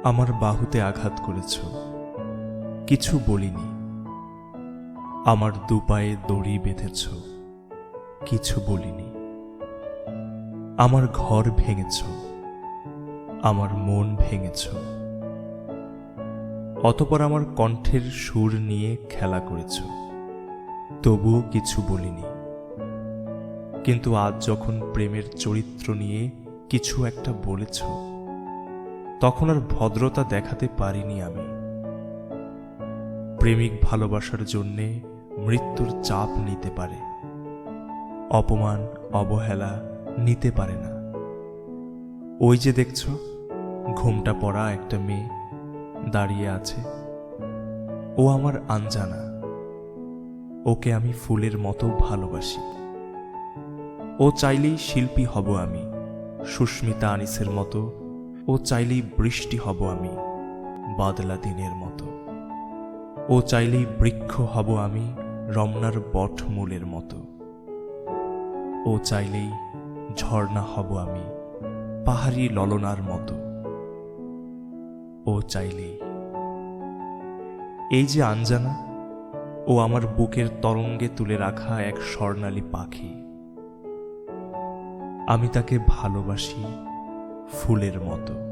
আমার বাহুতে আঘাত করেছ, কিছু বলিনি। আমার দুপায়ে দড়ি বেঁধেছ, কিছু বলিনি। আমার ঘর ভেঙেছ, আমার মন ভেঙেছ। অতঃপর আমার কণ্ঠের সুর নিয়ে খেলা করেছ, তবুও কিছু বলিনি। কিন্তু আজ যখন প্রেমের চরিত্র নিয়ে কিছু একটা বলেছ, তখন আর ভদ্রতা দেখাতে পারিনি আমি। প্রেমিক ভালোবাসার জন্যে মৃত্যুর চাপ নিতে পারে, অপমান অবহেলা নিতে পারে না। ওই যে দেখছ, ঘোমটা পরা একটা মেয়ে দাঁড়িয়ে আছে, ও আমার আঞ্জানা। ওকে আমি ফুলের মতো ভালোবাসি। ও চাইলেই শিল্পী হব আমি, সুস্মিতা আনিসের মতো। ও চাইলেই বৃষ্টি হব আমি, বাদলা দিনের মতো। ও চাইলেই বৃক্ষ হব আমি, রমনার বটমূলের মতো। ও চাইলেই ঝর্ণা হব আমি, পাহাড়ি ললনার মতো। ও চাইলেই। এই যে আঞ্জানা, ও আমার বুকের তরঙ্গে তুলে রাখা এক স্বর্ণালী পাখি। আমি তাকে ভালোবাসি ফুলের মতো।